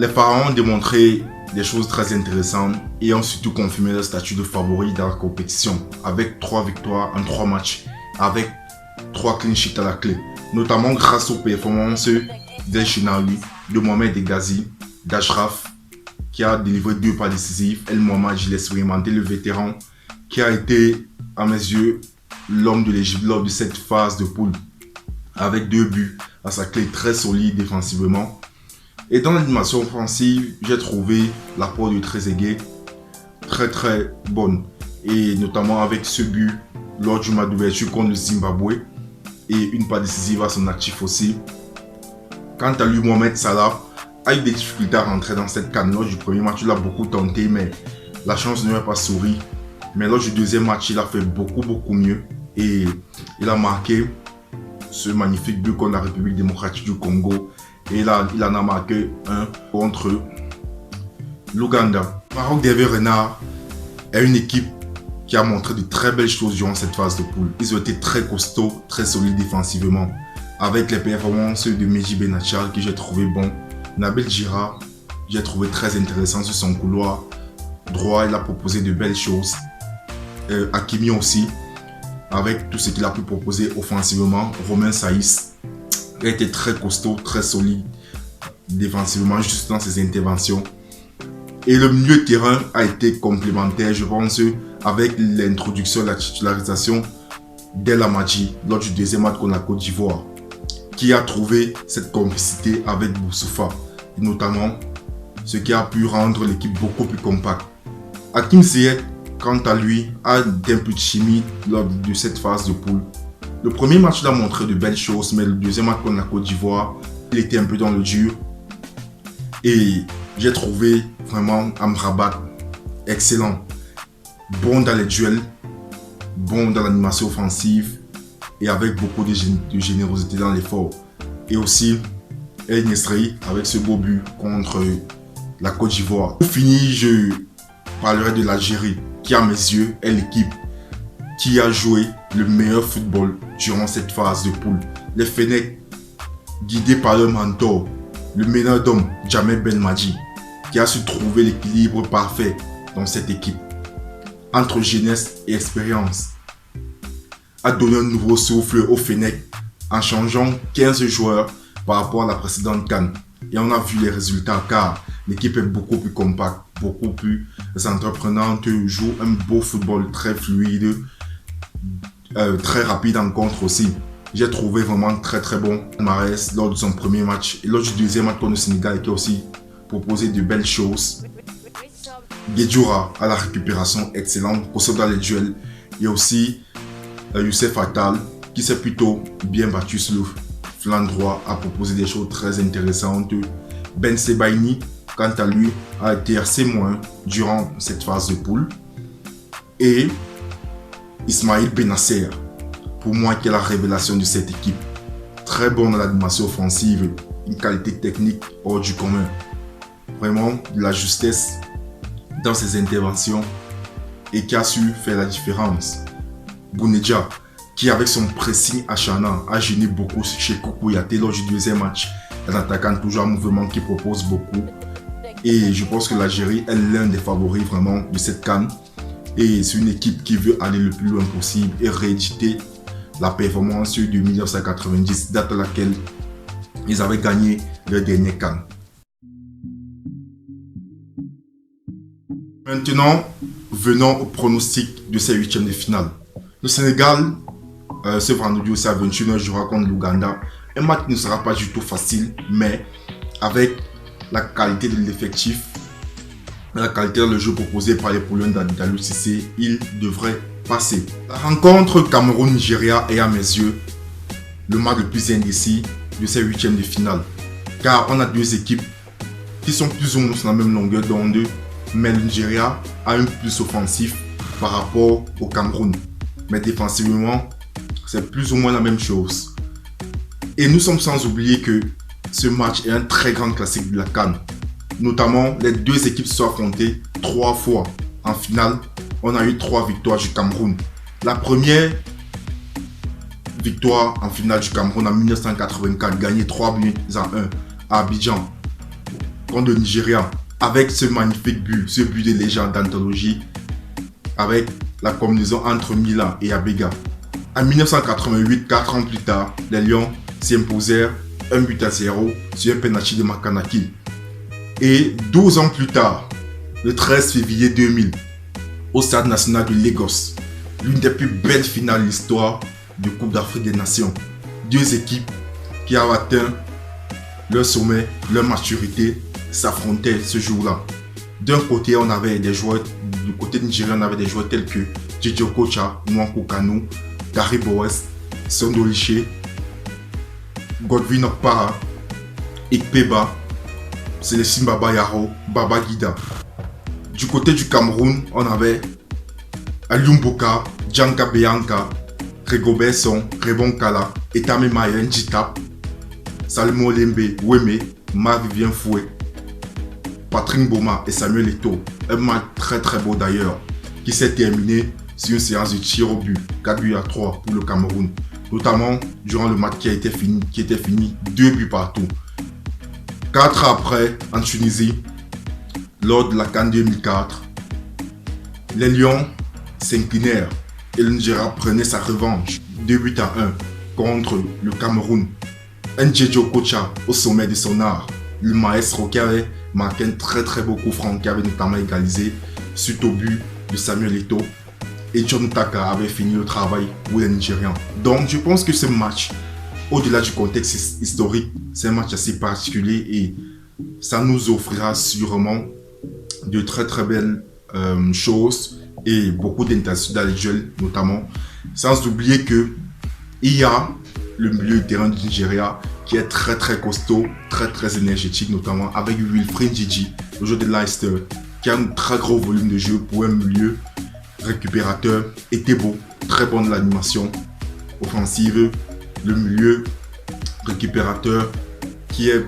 Les Pharaons ont démontré des choses très intéressantes et ont surtout confirmé leur statut de favori dans la compétition avec 3 victoires en 3 matchs, avec 3 clean sheets à la clé, notamment grâce aux performances d'El Shenaoui, de Mohamed Hegazi, d'Ashraf qui a délivré 2 pas décisifs, El Mohamed l'expérimenté, le vétéran qui a été à mes yeux l'homme de l'Égypte lors de cette phase de poule avec 2 buts à sa clé, très solide défensivement. Et dans l'animation offensive, j'ai trouvé l'apport de Trezeguet très bonne. Et notamment avec ce but lors du match d'ouverture contre le Zimbabwe et une passe décisive à son actif aussi. Quant à lui, Mohamed Salah a eu des difficultés à rentrer dans cette CAN. Lors du premier match, il a beaucoup tenté, mais la chance ne lui a pas souri. Mais lors du deuxième match, il a fait beaucoup mieux. Et il a marqué ce magnifique but contre la République démocratique du Congo. Et là, il en a marqué un contre l'Ouganda. Maroc d'Hervé Renard est une équipe qui a montré de très belles choses durant cette phase de poule. Ils ont été très costauds, très solides défensivement. Avec les performances de Meji Benachal que j'ai trouvé bon. Nabil Djira, j'ai trouvé très intéressant sur son couloir droit. Il a proposé de belles choses. Hakimi aussi, avec tout ce qu'il a pu proposer offensivement. Romain Saïs a été très costaud, très solide défensivement, juste dans ses interventions. Et le milieu de terrain a été complémentaire, je pense, avec l'introduction, la titularisation d'El Amadji lors du deuxième match contre la Côte d'Ivoire, qui a trouvé cette complicité avec Boussoufa, et notamment ce qui a pu rendre l'équipe beaucoup plus compacte. Hakim Ziyech, quant à lui, a un peu de chimie lors de cette phase de poule. Le premier match, il a montré de belles choses, mais le deuxième match contre la Côte d'Ivoire, il était un peu dans le dur. Et j'ai trouvé vraiment Amrabat excellent. Bon dans les duels, bon dans l'animation offensive et avec beaucoup de générosité dans l'effort. Et aussi El Nesri avec ce beau but contre la Côte d'Ivoire. Pour finir, je parlerai de l'Algérie qui, à mes yeux, est l'équipe qui a joué le meilleur football durant cette phase de poule. Les Fennecs, guidés par leur mentor, le meneur d'homme, Jamel Belmadi, qui a su trouver l'équilibre parfait dans cette équipe, entre jeunesse et expérience, a donné un nouveau souffle aux Fennecs en changeant 15 joueurs par rapport à la précédente CAN. Et on a vu les résultats car l'équipe est beaucoup plus compacte, beaucoup plus entreprenante, joue un beau football très fluide, très rapide en contre aussi. J'ai trouvé vraiment très bon Mahrez lors de son premier match et lors du deuxième match contre le Sénégal qui a aussi proposé de belles choses. Guedjoura à la récupération excellente, pour dans les duels. Il y a aussi Youssef Attal qui s'est plutôt bien battu sur le flanc droit, a proposé des choses très intéressantes. Ben Sebaini, quant à lui, a été assez moins durant cette phase de poule. Et Ismaïl Benasser, pour moi, qui est la révélation de cette équipe. Très bon dans l'animation offensive, une qualité technique hors du commun. Vraiment de la justesse dans ses interventions et qui a su faire la différence. Bounedjah, qui avec son pressing acharnant a gêné beaucoup chez Kouyaté lors du deuxième match. Un attaquant toujours en mouvement qui propose beaucoup. Et je pense que l'Algérie est l'un des favoris vraiment de cette CAN. Et c'est une équipe qui veut aller le plus loin possible et rééditer la performance de 1990, date à laquelle ils avaient gagné leur dernier CAN. Maintenant, venons au pronostic de ces huitièmes de finale. Le Sénégal, ce vendredi aussi à 21h, jouera contre l'Ouganda. Un match qui ne sera pas du tout facile, mais avec la qualité de l'effectif, la qualité de jeu proposé par les Polonais d'Aliou Cissé, il devrait passer. La rencontre Cameroun-Nigeria est à mes yeux le match le plus indécis de ces huitièmes de finale. Car on a deux équipes qui sont plus ou moins sur la même longueur d'onde, mais le Nigeria a un plus offensif par rapport au Cameroun. Mais défensivement, c'est plus ou moins la même chose. Et nous sommes sans oublier que ce match est un très grand classique de la CAN. Notamment, les deux équipes se sont affrontées 3 fois. En finale, on a eu 3 victoires du Cameroun. La première victoire en finale du Cameroun en 1984, gagné 3 buts à 1 à Abidjan. contre le Nigeria avec ce magnifique but, ce but de légende d'anthologie avec la combinaison entre Mila et Abega. En 1988, 4 ans plus tard, les Lions s'imposèrent 1-0 sur un penalty de Makanaki. Et 12 ans plus tard, le 13 février 2000, au Stade national de Lagos, l'une des plus belles finales de l'histoire de Coupe d'Afrique des Nations. Deux équipes qui avaient atteint leur sommet, leur maturité, s'affrontaient ce jour-là. D'un côté, on avait des joueurs, du côté nigérien, on avait des joueurs tels que J.J. Okocha, Nwankwo Kanu, Gary Bowers, Sondoliche, Godwin Okpara, Ikpeba, Célestine Baba Yaro, Baba Guida. Du côté du Cameroun, on avait Aliumboka, Djanka Beyanka, Rigobert Song, Rebon Kala, Etame Mayen Njitap, Salmo Lembe, Weme, Marc-Vivien Fouet, Patrick Boma et Samuel Eto'o. Un match très très beau d'ailleurs, qui s'est terminé sur une séance de tir au but, 4-3 pour le Cameroun. Notamment durant le match qui était fini 2 buts partout. 4 ans après, en Tunisie, lors de la CAN 2004, les Lions s'inclinèrent et le Nigeria prenait sa revanche 2-1 contre le Cameroun. Un J.J. Okocha au sommet de son art, le maestro qui avait marqué un très très beau coup franc qui avait notamment égalisé suite au but de Samuel Eto'o, et John Taka avait fini le travail pour les Nigérians. Donc je pense que ce match, au-delà du contexte historique, c'est un match assez particulier et ça nous offrira sûrement de très très belles choses et beaucoup d'intensité dans les duels notamment, sans oublier que il y a le milieu de terrain du Nigeria qui est très très costaud, très très énergétique, notamment avec Wilfried Ndidi, le joueur de Leicester, qui a un très gros volume de jeu pour un milieu récupérateur. Était beau, très bon dans l'animation offensive, le milieu récupérateur qui est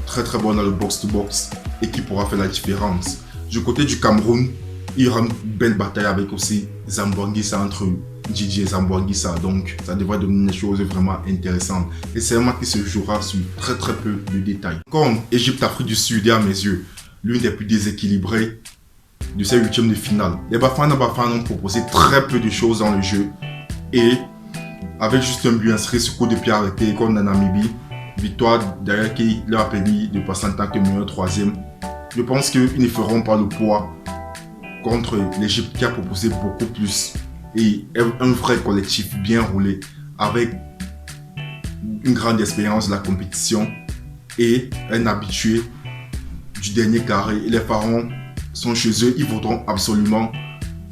très très bon dans le box-to-box et qui pourra faire la différence. Du côté du Cameroun, il y aura une belle bataille avec aussi Zamboanguissa, entre Djidji et Zamboanguissa, donc ça devrait donner des choses vraiment intéressantes. Et c'est un match qui se jouera sur très très peu de détails. Comme Égypte-Afrique du Sud est à mes yeux l'une des plus déséquilibrées de ces huitièmes de finale. Les Bafana ont proposé très peu de choses dans le jeu et avec juste un but inscrit sur coup de pied arrêté contre la Namibie, victoire d'ailleurs qui leur a permis de passer en tant que meilleur troisième. Je pense qu'ils ne feront pas le poids contre l'Égypte qui a proposé beaucoup plus et un vrai collectif bien roulé avec une grande expérience de la compétition et un habitué du dernier carré. Et les Pharaons sont chez eux, ils voudront absolument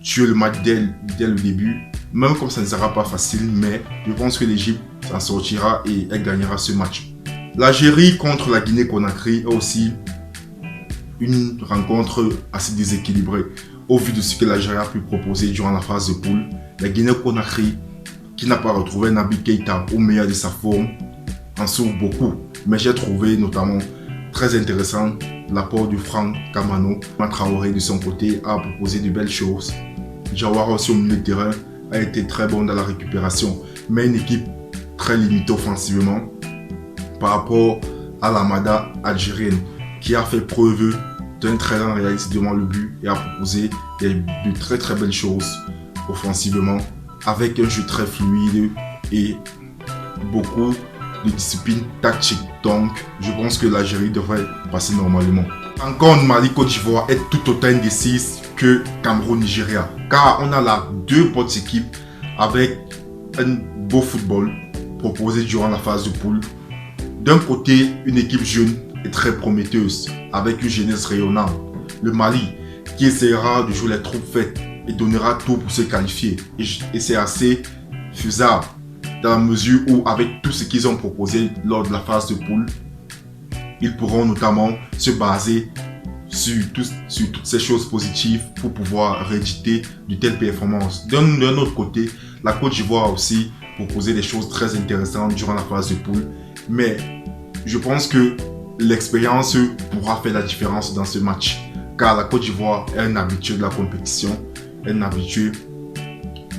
tuer le match dès le début, même comme ça ne sera pas facile, mais je pense que l'Égypte s'en sortira et elle gagnera ce match. L'Algérie contre la Guinée-Conakry est aussi une rencontre assez déséquilibrée au vu de ce que l'Algérie a pu proposer durant la phase de poule. La Guinée-Conakry, qui n'a pas retrouvé Naby Keïta au meilleur de sa forme, en souffre beaucoup, mais j'ai trouvé notamment très intéressant l'apport du Franck Kamano. Traoré de son côté a proposé de belles choses. Jawara aussi au milieu de terrain a été très bon dans la récupération, mais une équipe très limitée offensivement par rapport à l'Armada algérienne qui a fait preuve d'un très grand réalisme devant le but et a proposé de très très belles choses offensivement avec un jeu très fluide et beaucoup de discipline tactique. Donc je pense que l'Algérie devrait passer normalement. Encore Mali-Côte d'Ivoire est tout autant indécise que Cameroun-Nigeria, car on a là deux bonnes équipes avec un beau football proposé durant la phase de poule. D'un côté, une équipe jeune et très prometteuse avec une jeunesse rayonnante, le Mali, qui essaiera de jouer les troupes faites et donnera tout pour se qualifier, et c'est assez faisable dans la mesure où avec tout ce qu'ils ont proposé lors de la phase de poule, ils pourront notamment se baser sur toutes ces choses positives pour pouvoir rééditer de telles performances. D'un autre côté, la Côte d'Ivoire a aussi proposé des choses très intéressantes durant la phase de poule, mais je pense que l'expérience pourra faire la différence dans ce match, car la Côte d'Ivoire est un habitué de la compétition, un habitué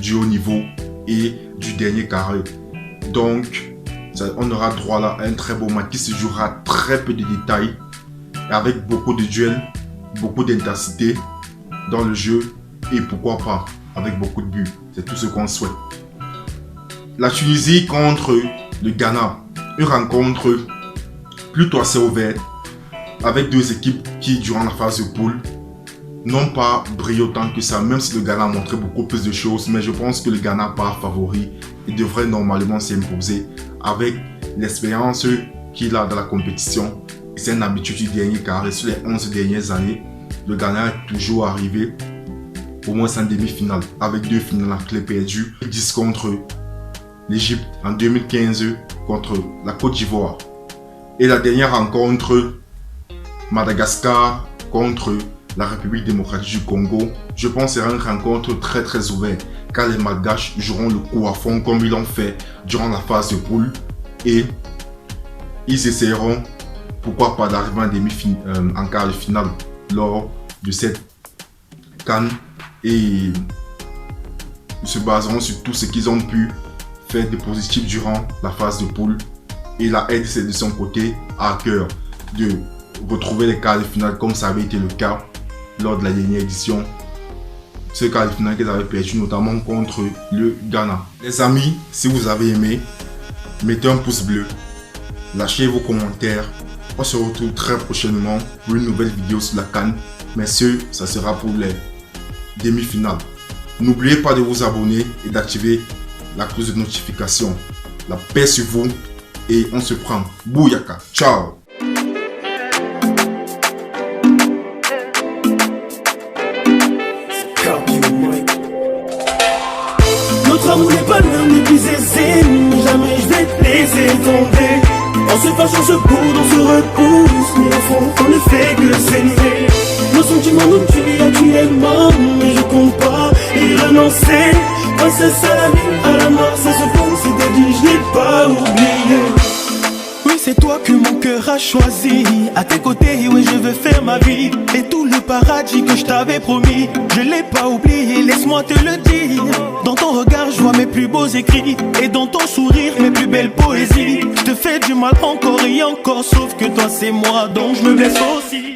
du haut niveau et du dernier carré. Donc, on aura droit là à un très beau match qui se jouera très peu de détails et avec beaucoup de duels, beaucoup d'intensité dans le jeu et pourquoi pas avec beaucoup de buts. C'est tout ce qu'on souhaite. La Tunisie contre le Ghana, une rencontre plutôt assez ouverte avec deux équipes qui durant la phase de poule n'ont pas brillé autant que ça, même si le Ghana a montré beaucoup plus de choses, mais je pense que le Ghana part favori et devrait normalement s'imposer avec l'expérience qu'il a dans la compétition. C'est une habitude du dernier carré. Sur les 11 dernières années, le Ghana est toujours arrivé au moins en demi-finale, avec 2 finales à clé perdues, 10 contre l'Égypte en 2015 contre la Côte d'Ivoire. Et la dernière rencontre, Madagascar contre la République démocratique du Congo, je pense que sera une rencontre très ouverte, car les Malgaches joueront le coup à fond comme ils l'ont fait durant la phase de poule et ils essaieront, pourquoi pas, d'arriver en quart de finale lors de cette CAN et ils se baseront sur tout ce qu'ils ont pu faire de positif durant la phase de poule et la RDC de son côté a à cœur de retrouver les quarts de finale comme ça avait été le cas lors de la dernière édition. Ce quart de finale qu'ils avaient perdu notamment contre le Ghana. Les amis, si vous avez aimé, mettez un pouce bleu, lâchez vos commentaires. On se retrouve très prochainement pour une nouvelle vidéo sur la CAN, mais ça sera pour les demi-finales. N'oubliez pas de vous abonner et d'activer la cloche de notification. La paix sur vous et on se prend. Bouyaka. Ciao. Notre amour n'est pas l'un des plus aisés, mais jamais je vais te laisser tomber. On se fâche, on se boude, on se repousse, mais au fond on ne fait que s'aimer. Nos sentiments nous tuent actuellement, mais je compte pas y renoncer. Quand c'est ça la vie, à la mort ça se pose, c'est dit, je n'ai pas oublié. Oui, c'est toi que mon cœur a choisi. À tes côtés, oui, je veux faire ma vie. Et tout le paradis que je t'avais promis, je l'ai pas oublié, laisse-moi te le dire. Dans ton regard, je vois mes plus beaux écrits. Et dans ton sourire, mes plus belles poésies. Je te fais du mal encore et encore, sauf que toi c'est moi, donc je me blesse aussi.